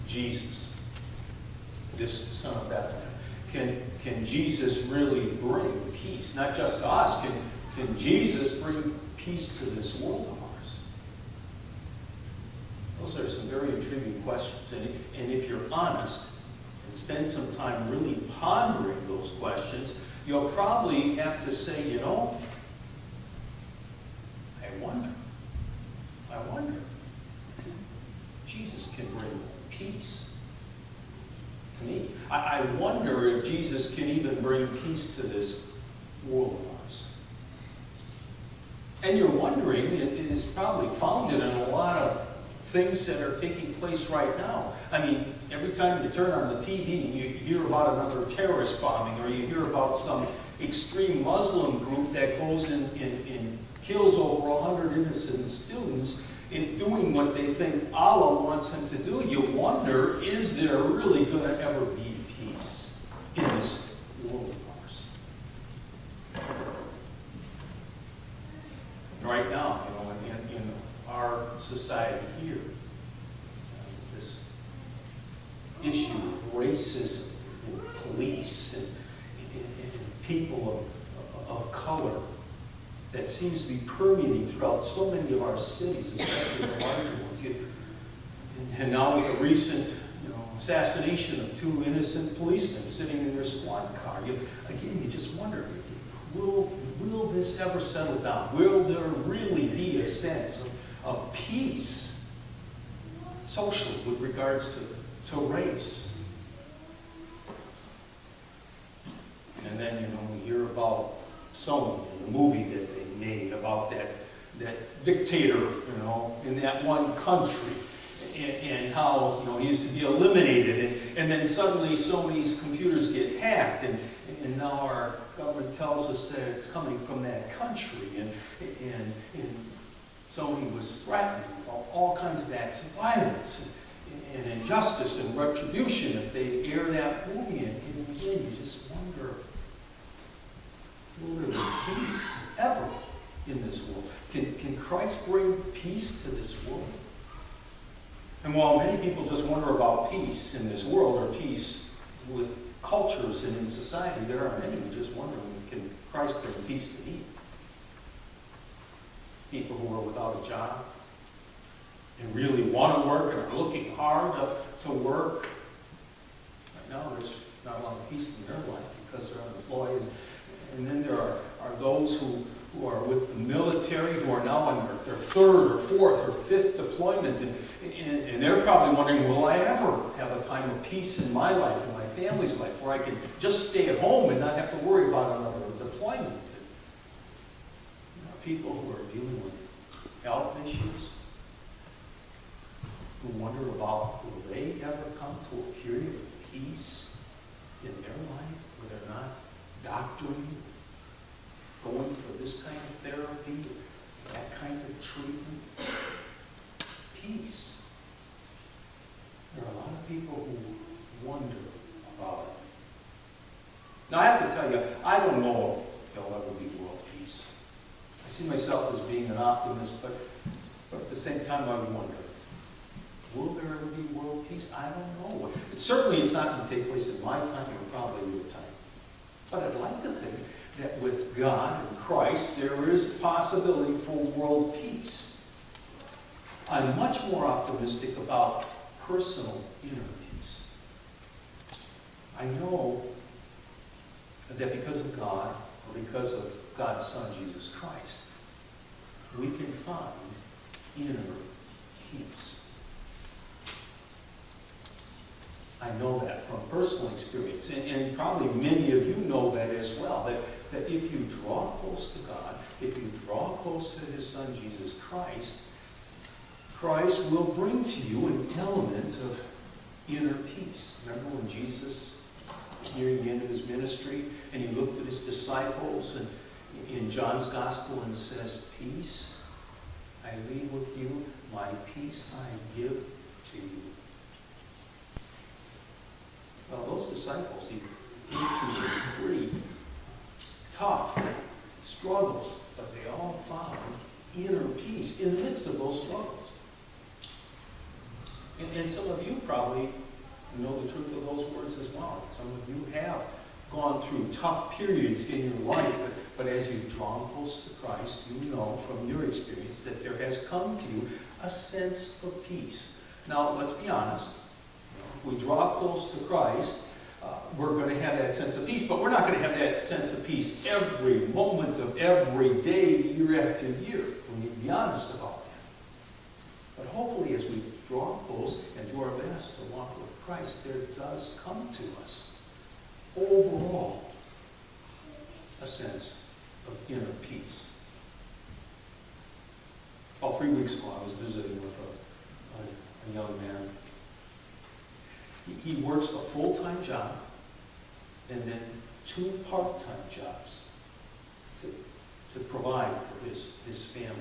Jesus, this son of Bethlehem? Can Jesus really bring peace? Not just to us. Can Jesus bring peace to this world of ours? Those are some very intriguing questions. And if you're honest and spend some time really pondering those questions, you'll probably have to say, you know, I wonder. Jesus can bring peace to me. I wonder if Jesus can even bring peace to this world of ours. And your wondering is probably founded in a lot of things that are taking place right now. I mean, every time you turn on the TV and you hear about another terrorist bombing, or you hear about some extreme Muslim group that goes and kills over 100 innocent students in doing what they think Allah wants them to do, you wonder, is there really going to ever be peace in this world of ours? Right now, in our society here, this issue of racism and police and people of color that seems to be permeating throughout so many of our cities, especially the larger ones. And now with the recent assassination of 2 innocent policemen sitting in their squad car, you just wonder, will this ever settle down? Will there really be a sense of peace socially with regards to race? And then, we hear about Sony and the movie that they made about that dictator, in that one country, and how, he is to be eliminated, and then suddenly Sony's computers get hacked, and now our government tells us that it's coming from that country, and Sony was threatened with all kinds of acts of violence and injustice and retribution if they air that movie, and again, you just wonder, will there be peace ever in this world? Can Christ bring peace to this world? And while many people just wonder about peace in this world, or peace with cultures and in society, there are many who just wonder, can Christ bring peace to me? People who are without a job and really want to work and are looking hard to work. Right now, there's not a lot of peace in their life because they're unemployed. And then there are those who are with the military, who are now on their 3rd or 4th or 5th deployment, and they're probably wondering, will I ever have a time of peace in my life, in my family's life, where I can just stay at home and not have to worry about another deployment? People who are dealing with health issues, who wonder about, will they ever come to a period of peace in their life where they're not doctoring, going for this kind of therapy, that kind of treatment? Peace. There are a lot of people who wonder about it. Now I have to tell you, I don't know if there'll ever be world peace. I see myself as being an optimist, but at the same time I wonder, will there ever be world peace? I don't know. Certainly it's not going to take place in my time, or probably your time. But I'd like to think that with God and Christ, there is possibility for world peace. I'm much more optimistic about personal inner peace. I know that because of God, or because of God's Son, Jesus Christ, we can find inner peace. I know that from personal experience, and probably many of you know that as well, that if you draw close to God, if you draw close to His Son, Jesus Christ, Christ will bring to you an element of inner peace. Remember when Jesus was nearing the end of His ministry, and He looked at His disciples, and in John's Gospel, and says, "Peace I leave with you, my peace I give to you." Well, those disciples, He came through some pretty tough struggles, but they all found inner peace in the midst of those struggles. And some of you probably know the truth of those words as well. Some of you have gone through tough periods in your life, but as you've drawn close to Christ, you know from your experience that there has come to you a sense of peace. Now, let's be honest. If we draw close to Christ, we're going to have that sense of peace, but we're not going to have that sense of peace every moment of every day, year after year. We need to be honest about that. But hopefully, as we draw close and do our best to walk with Christ, there does come to us, overall, a sense of inner peace. About 3 weeks ago, I was visiting with a young man. He works a full-time job and then 2 part-time jobs to provide for his family.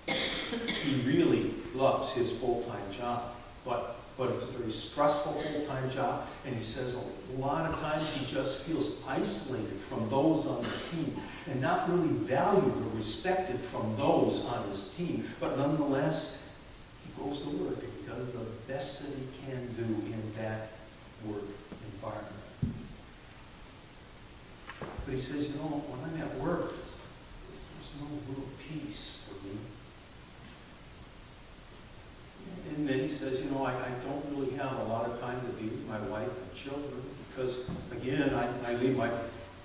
He really loves his full-time job, but it's a very stressful full-time job, and he says a lot of times he just feels isolated from those on the team and not really valued or respected from those on his team. But nonetheless, he goes to work and he does the best that he can do in that work environment. But he says, when I'm at work, there's no real peace for me. And then he says, I don't really have a lot of time to be with my wife and children because, again, I leave my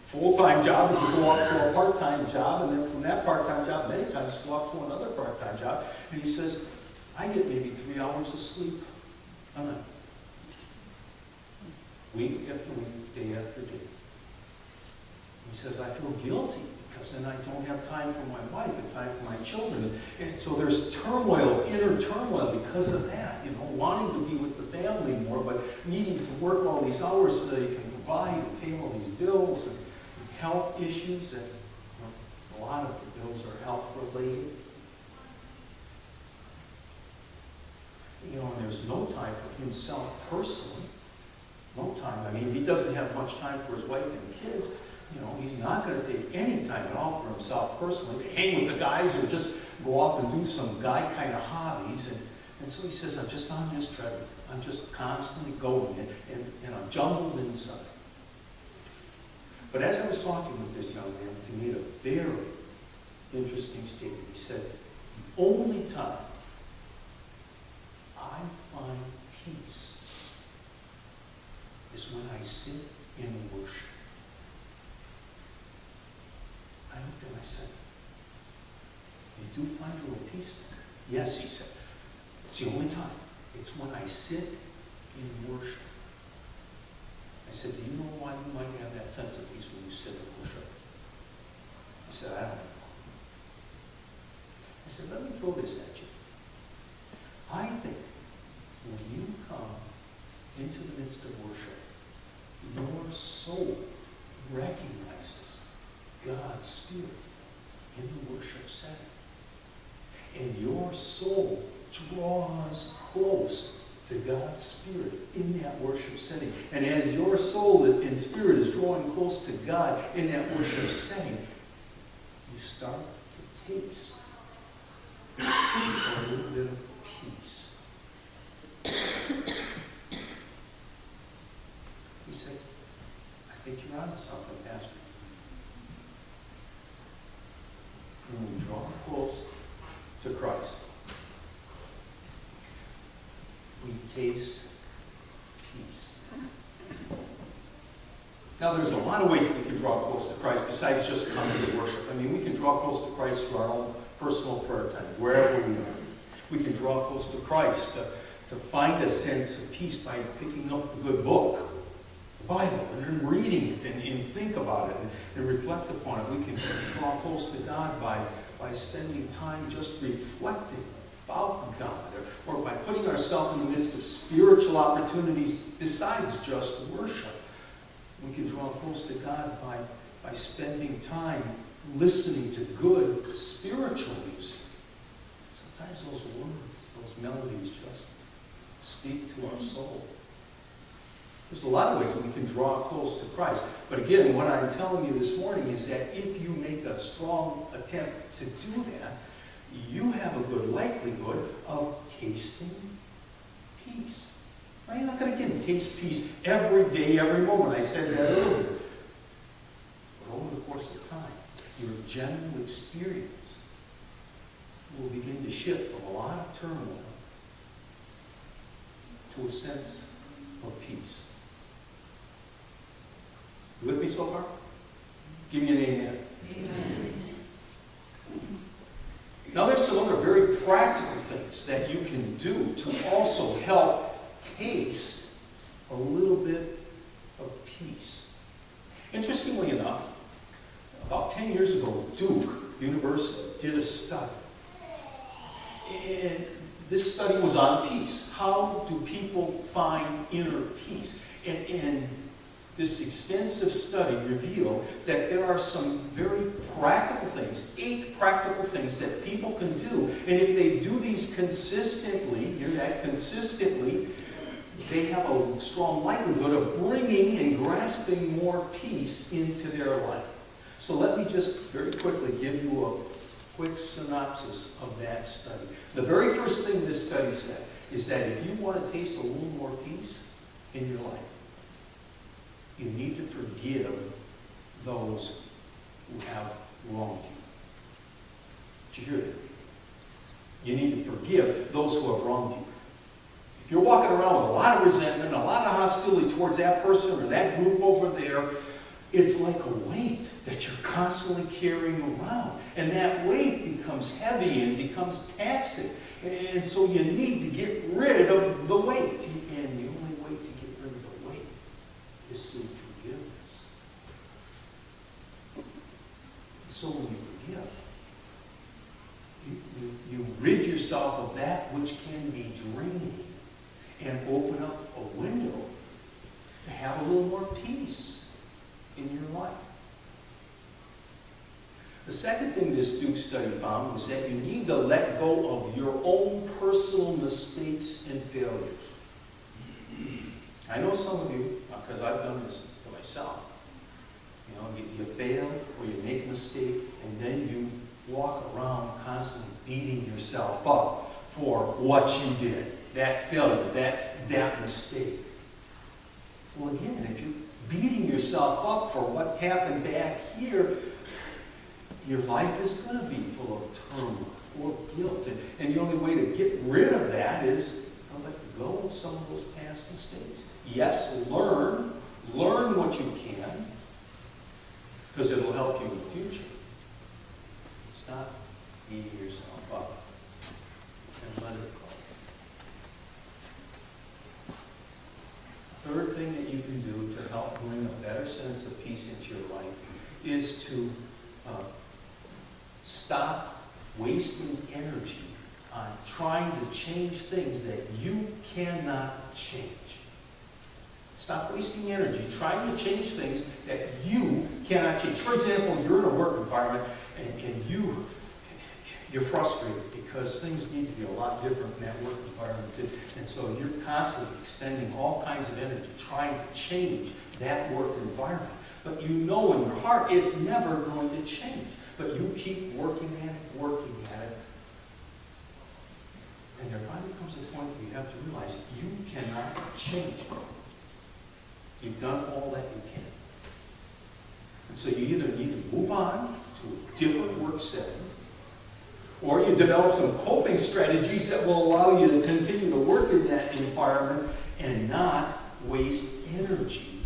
full-time job and go off to a part-time job, and then from that part-time job, many times go off to another part-time job. And he says, I get maybe 3 hours of sleep a night. Week after week, day after day. He says, I feel guilty because then I don't have time for my wife and time for my children. And so there's turmoil, inner turmoil because of that, wanting to be with the family more, but needing to work all these hours so that he can provide and pay all these bills and health issues. That's, a lot of the bills are health related. And there's no time for himself personally. No time. I mean, if he doesn't have much time for his wife and kids, he's not going to take any time at all for himself personally to hang with the guys or just go off and do some guy kind of hobbies. And so he says, I'm just on this treadmill. I'm just constantly going and I'm jumbled inside. But as I was talking with this young man, he made a very interesting statement. He said, the only time I find peace is when I sit in worship. I looked at him and I said, you do find a little peace there? Yes, he said. It's the only time. It's when I sit in worship. I said, do you know why you might have that sense of peace when you sit in worship? He said, I don't know. I said, let me throw this at you. I think when you come into the midst of worship, your soul recognizes God's Spirit in the worship setting. And your soul draws close to God's Spirit in that worship setting. And as your soul and spirit is drawing close to God in that worship setting, you start to taste a little bit of peace. He said, I think you're onto something, Pastor. When we draw close to Christ, we taste peace. Now, there's a lot of ways we can draw close to Christ besides just coming to worship. I mean, we can draw close to Christ through our own personal prayer time, wherever we are. We can draw close to Christ to find a sense of peace by picking up the good book, the Bible, and then reading it and think about it and reflect upon it. We can draw close to God by spending time just reflecting about God, or by putting ourselves in the midst of spiritual opportunities besides just worship. We can draw close to God by spending time listening to good spiritual music. Sometimes those words, those melodies just speak to our soul. There's a lot of ways that we can draw close to Christ. But again, what I'm telling you this morning is that if you make a strong attempt to do that, you have a good likelihood of tasting peace. Now, you're not going to get and taste peace every day, every moment. I said that earlier. But over the course of time, your general experience will begin to shift from a lot of turmoil to a sense of peace. You with me so far? Give me an amen. Amen. Now there's some other very practical things that you can do to also help taste a little bit of peace. Interestingly enough, about 10 years ago, Duke University did a study. And this study was on peace. How do people find inner peace? And this extensive study revealed that there are some very practical things, 8 practical things that people can do. And if they do these consistently, hear that, consistently, they have a strong likelihood of bringing and grasping more peace into their life. So let me just very quickly give you a quick synopsis of that study. The very first thing this study said is that if you want to taste a little more peace in your life, you need to forgive those who have wronged you. Did you hear that? You need to forgive those who have wronged you. If you're walking around with a lot of resentment, a lot of hostility towards that person or that group over there, it's like a weight that you're constantly carrying around. And that weight becomes heavy and becomes taxing. And so you need to get rid of the weight. And the only way to get rid of the weight is through forgiveness. So when you forgive, you rid yourself of that which can be draining and open up a window to have a little more peace in your life. The second thing this Duke study found was that you need to let go of your own personal mistakes and failures. I know some of you, because I've done this to myself, you know, you fail or you make a mistake and then you walk around constantly beating yourself up for what you did, that failure, that mistake. Well, again, if you're beating yourself up for what happened back here, your life is going to be full of turmoil or guilt. And the only way to get rid of that is to let go of some of those past mistakes. Yes, learn what you can, because it'll help you in the future. Stop beating yourself up and let it go. Third thing that you can do to help bring a better sense of peace into your life is to stop wasting energy on trying to change things that you cannot change. Stop wasting energy trying to change things that you cannot change. For example, you're in a work environment and you're frustrated because things need to be a lot different in that work environment. And so you're constantly expending all kinds of energy trying to change that work environment. But you know in your heart it's never going to change. But you keep working at it. And there finally comes a point where you have to realize you cannot change it. You've done all that you can. And so you either need to move on to a different work setting, or you develop some coping strategies that will allow you to continue to work in that environment and not waste energy